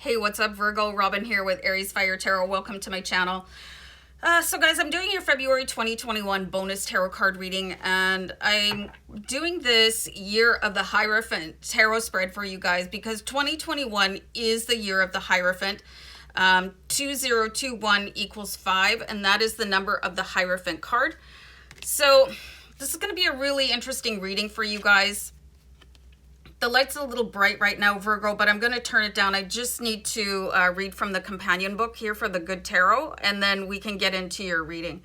Hey, what's up, Virgo? Robin here with AriesFireTarot. Welcome to my channel. So guys, I'm doing your February 2021 bonus tarot card reading, and I'm doing this year of the Hierophant tarot spread for you guys because 2021 is the year of the Hierophant. 2021 equals 5, and that is the number of the Hierophant card. So this is going to be a really interesting reading for you guys. The light's a little bright right now, Virgo, but I'm going to turn it down. I just need to read from the companion book here for the Good Tarot, and then we can get into your reading.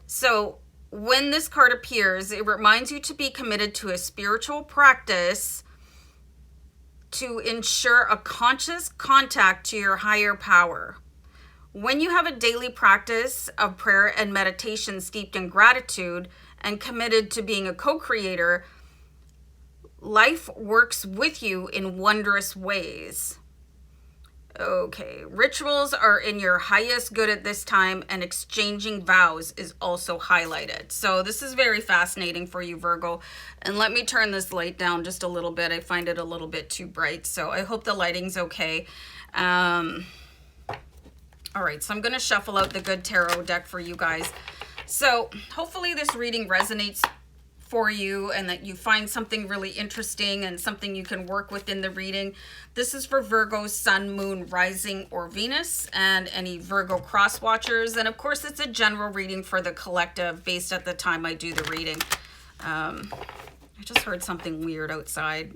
So when this card appears, it reminds you to be committed to a spiritual practice to ensure a conscious contact to your higher power. When you have a daily practice of prayer and meditation steeped in gratitude and committed to being a co-creator, life works with you in wondrous ways. Okay, rituals are in your highest good at this time, and exchanging vows is also highlighted. So this is very fascinating for you, Virgo. And let me turn this light down just a little bit. I find it a little bit too bright, so I hope the lighting's okay. All right, so I'm going to shuffle out the Good Tarot deck for you guys. So hopefully this reading resonates for you and that you find something really interesting and something you can work with in the reading. This is for Virgo's Sun, Moon, Rising, or Venus, and any Virgo cross watchers. And of course, it's a general reading for the collective based at the time I do the reading. I just heard something weird outside.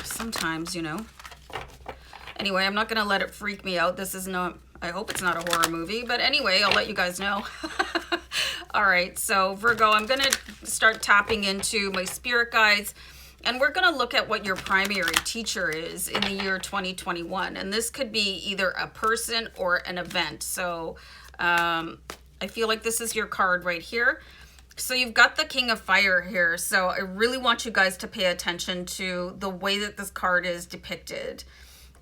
Sometimes, you know. Anyway, I'm not going to let it freak me out. This is not, I hope it's not a horror movie, but anyway, I'll let you guys know. All right, so Virgo, I'm going to start tapping into my spirit guides, and we're going to look at what your primary teacher is in the year 2021. And this could be either a person or an event. So I feel like this is your card right here. So you've got the King of Fire here. So I really want you guys to pay attention to the way that this card is depicted.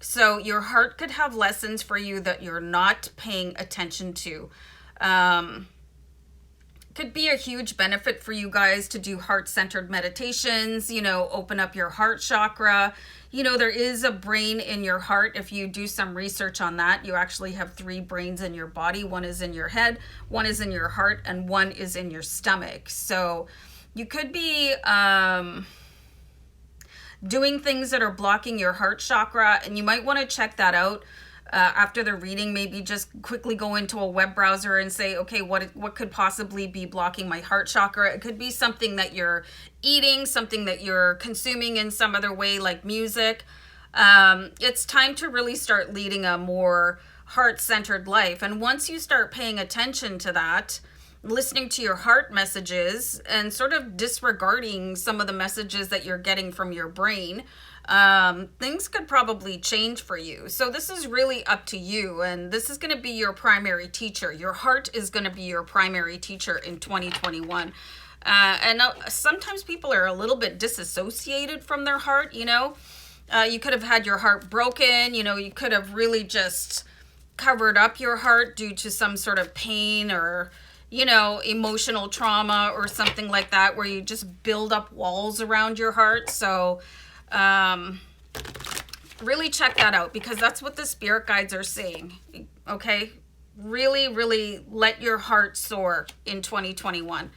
So your heart could have lessons for you that you're not paying attention to. Could be a huge benefit for you guys to do heart-centered meditations, you know, open up your heart chakra. You know, there is a brain in your heart. If you do some research on that, you actually have 3 brains in your body. One is in your head, one is in your heart, and one is in your stomach. So you could be doing things that are blocking your heart chakra, and you might want to check that out. After the reading, maybe just quickly go into a web browser and say, okay, what could possibly be blocking my heart chakra? It could be something that you're eating, something that you're consuming in some other way, like music. It's time to really start leading a more heart-centered life. And once you start paying attention to that, listening to your heart messages and sort of disregarding some of the messages that you're getting from your brain, things could probably change for you. So this is really up to you, and this is going to be your primary teacher. Your heart is going to be your primary teacher in 2021. And sometimes people are a little bit disassociated from their heart, you know. You could have had your heart broken, you know, you could have really just covered up your heart due to some sort of pain or, you know, emotional trauma or something like that, where you just build up walls around your heart. So really check that out, because that's what the spirit guides are saying. Okay, really let your heart soar in 2021.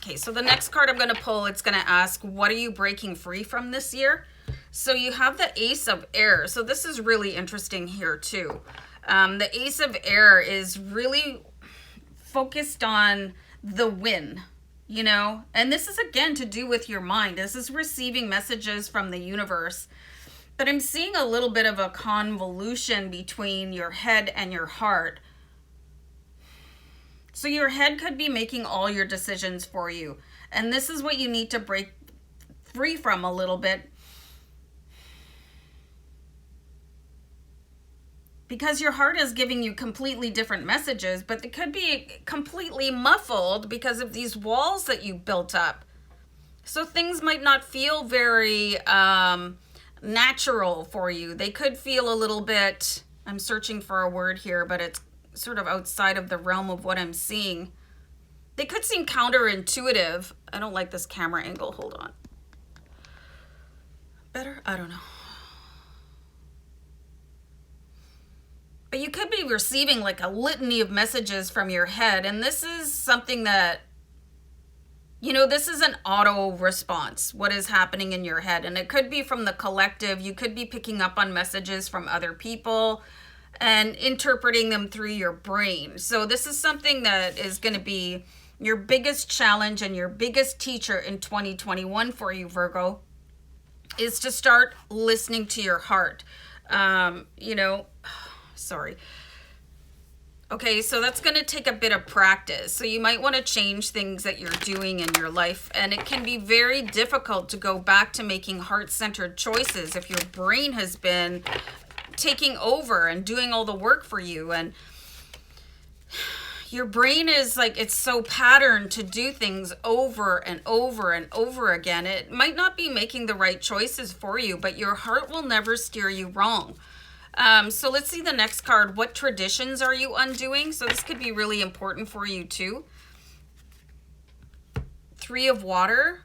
Okay, so the next card I'm going to pull, it's going to ask, what are you breaking free from this year? So you have the Ace of Air. So this is really interesting here too. The Ace of Air is really focused on the win, you know, and this is again to do with your mind. This is receiving messages from the universe, but I'm seeing a little bit of a convolution between your head and your heart. So your head could be making all your decisions for you, and this is what you need to break free from a little bit, because your heart is giving you completely different messages, but it could be completely muffled because of these walls that you built up. So things might not feel very natural for you. They could feel a little bit, I'm searching for a word here, but it's sort of outside of the realm of what I'm seeing. They could seem counterintuitive. I don't like this camera angle. Hold on. Better? I don't know. you could be receiving like a litany of messages from your head. And this is something that, this is an auto response, what is happening in your head. And it could be from the collective. You could be picking up on messages from other people and interpreting them through your brain. So this is something that is going to be your biggest challenge and your biggest teacher in 2021 for you, Virgo, is to start listening to your heart. Sorry. Okay, so that's going to take a bit of practice. So you might want to change things that you're doing in your life. And it can be very difficult to go back to making heart-centered choices if your brain has been taking over and doing all the work for you. And your brain is like, it's so patterned to do things over and over and over again. It might not be making the right choices for you, but your heart will never steer you wrong. So let's see the next card. What traditions are you undoing? So this could be really important for you too. 3 of Water.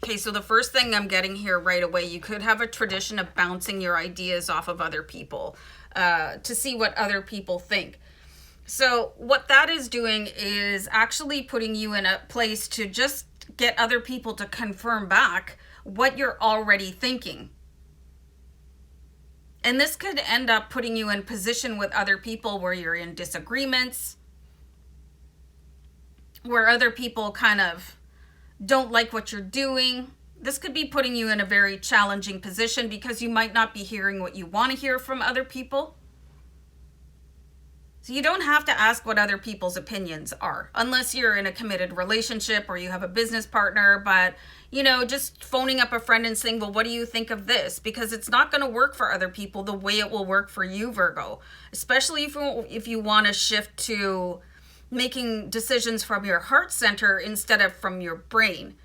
Okay, so the first thing I'm getting here right away, you could have a tradition of bouncing your ideas off of other people to see what other people think. So what that is doing is actually putting you in a place to just get other people to confirm back what you're already thinking. And this could end up putting you in position with other people where you're in disagreements, where other people kind of don't like what you're doing. This could be putting you in a very challenging position because you might not be hearing what you want to hear from other people. So you don't have to ask what other people's opinions are unless you're in a committed relationship or you have a business partner. But, just phoning up a friend and saying, well, what do you think of this? Because it's not going to work for other people the way it will work for you, Virgo. Especially if you want to shift to making decisions from your heart center instead of from your brain.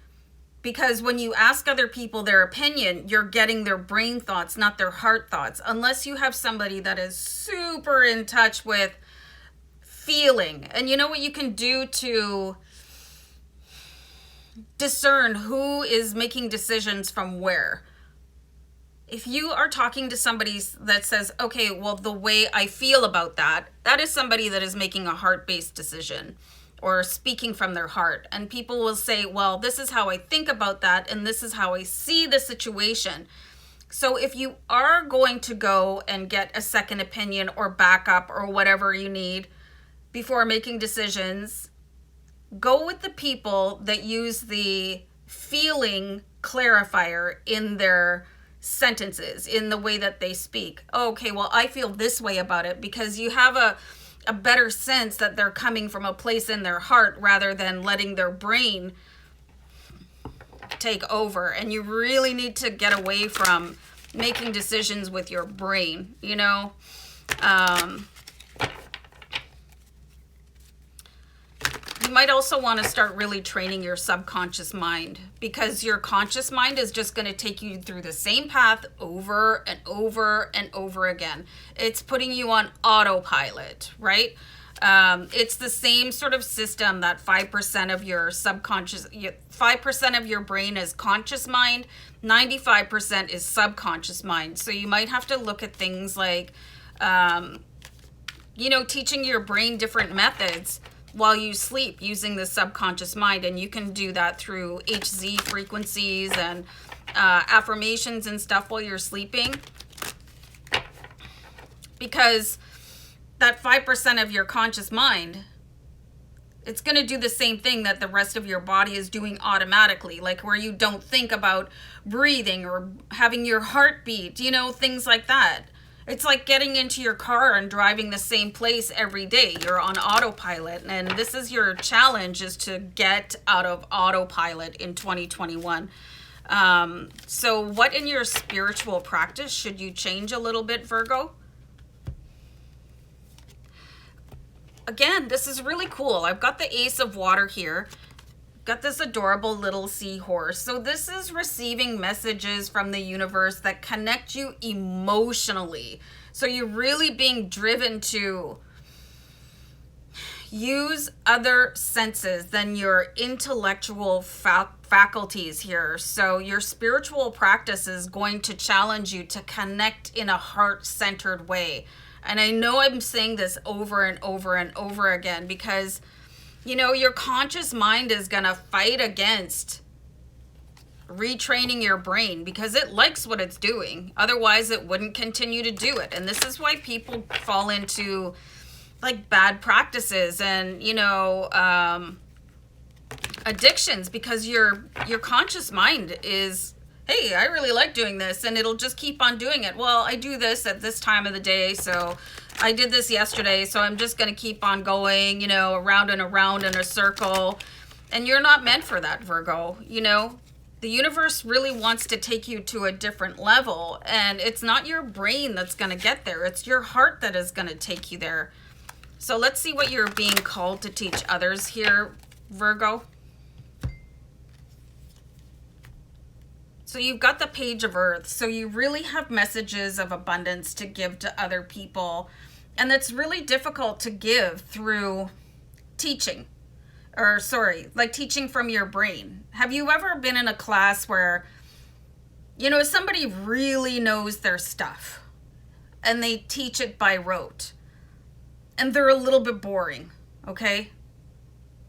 Because when you ask other people their opinion, you're getting their brain thoughts, not their heart thoughts. Unless you have somebody that is super in touch with feeling. And you know what you can do to discern who is making decisions from where? If you are talking to somebody that says, okay, well, the way I feel about that is somebody that is making a heart-based decision or speaking from their heart. And people will say, well, this is how I think about that, and this is how I see the situation. So if you are going to go and get a second opinion or backup or whatever you need before making decisions, go with the people that use the feeling clarifier in their sentences, in the way that they speak. Okay, well, I feel this way about it, because you have a better sense that they're coming from a place in their heart rather than letting their brain take over. And you really need to get away from making decisions with your brain, You might also want to start really training your subconscious mind, because your conscious mind is just going to take you through the same path over and over and over again. It's putting you on autopilot, right? It's the same sort of system that 5% of your subconscious, 5% of your brain is conscious mind, 95% is subconscious mind. So you might have to look at things like, teaching your brain different methods while you sleep using the subconscious mind. And you can do that through HZ frequencies and affirmations and stuff while you're sleeping. Because that 5% of your conscious mind, it's going to do the same thing that the rest of your body is doing automatically, like where you don't think about breathing or having your heart beat, things like that. It's like getting into your car and driving the same place every day. You're on autopilot. And this is your challenge, is to get out of autopilot in 2021. So what in your spiritual practice should you change a little bit, Virgo? Again, this is really cool. I've got the Ace of Water here. Got this adorable little seahorse. So this is receiving messages from the universe that connect you emotionally. So you're really being driven to, use other senses than your intellectual faculties here. So your spiritual practice is going to challenge you to connect in a heart-centered way. And I know I'm saying this over and over and over again because, you know, your conscious mind is going to fight against retraining your brain because it likes what it's doing. Otherwise, it wouldn't continue to do it. And this is why people fall into like bad practices and, you know, addictions, because your conscious mind is, hey, I really like doing this, and it'll just keep on doing it. Well, I do this at this time of the day, so I did this yesterday, so I'm just going to keep on going, you know, around and around in a circle. And you're not meant for that, Virgo. You know, the universe really wants to take you to a different level, and it's not your brain that's going to get there. It's your heart that is going to take you there. So let's see what you're being called to teach others here, Virgo. So you've got the Page of Earth. So you really have messages of abundance to give to other people. And that's really difficult to give through teaching. Or sorry, like teaching from your brain. Have you ever been in a class where, you know, somebody really knows their stuff and they teach it by rote and they're a little bit boring, okay?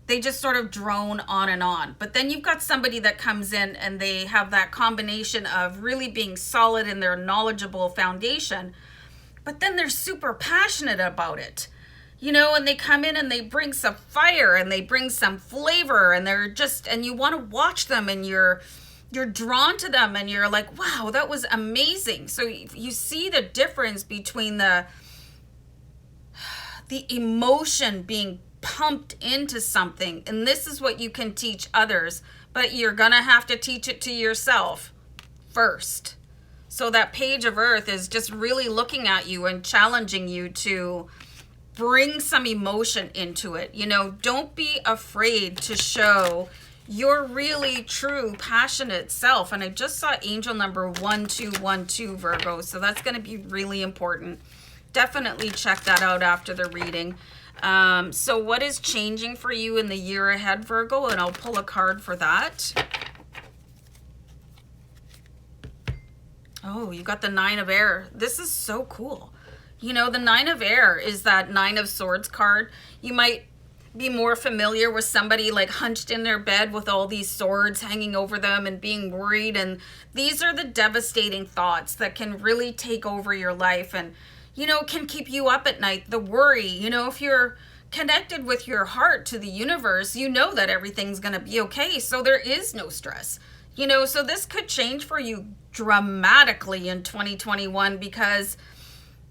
They just sort of drone on and on. But then you've got somebody that comes in and they have that combination of really being solid in their knowledgeable foundation, but then they're super passionate about it. You know, and they come in and they bring some fire and they bring some flavor, and they're just, and you want to watch them, and you're drawn to them, and you're like, wow, that was amazing. So you see the difference between the emotion being pumped into something, and this is what you can teach others, but you're gonna have to teach it to yourself first. So that Page of Earth is just really looking at you and challenging you to bring some emotion into it. You know, don't be afraid to show your really true passionate self. And I just saw angel number 1212, Virgo, so that's going to be really important. Definitely check that out after the reading. So what is changing for you in the year ahead, Virgo? And I'll pull a card for that. Oh, you got the Nine of Air. This is so cool. You know, the Nine of Air is that Nine of Swords card. You might be more familiar with somebody like hunched in their bed with all these swords hanging over them and being worried. And these are the devastating thoughts that can really take over your life and, you know, can keep you up at night. The worry, you know, if you're connected with your heart to the universe, you know that everything's going to be okay. So there is no stress, you know, so this could change for you dramatically in 2021 because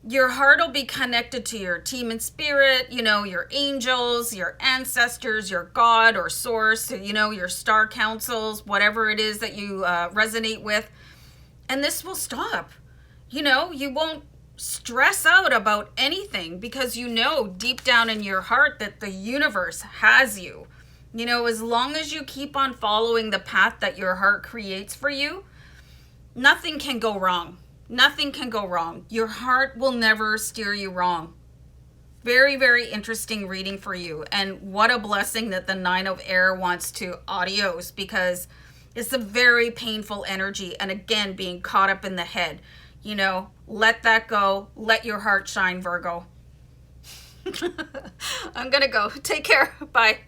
your heart will be connected to your team in spirit, you know, your angels, your ancestors, your God or source, you know, your star councils, whatever it is that you resonate with. And this will stop. You know, you won't stress out about anything because you know deep down in your heart that the universe has you. You know, as long as you keep on following the path that your heart creates for you, nothing can go wrong. Nothing can go wrong. Your heart will never steer you wrong. Very, very interesting reading for you. And what a blessing that the Nine of Air wants to adios, because it's a very painful energy. And again, being caught up in the head. You know, let that go. Let your heart shine, Virgo. I'm going to go. Take care. Bye.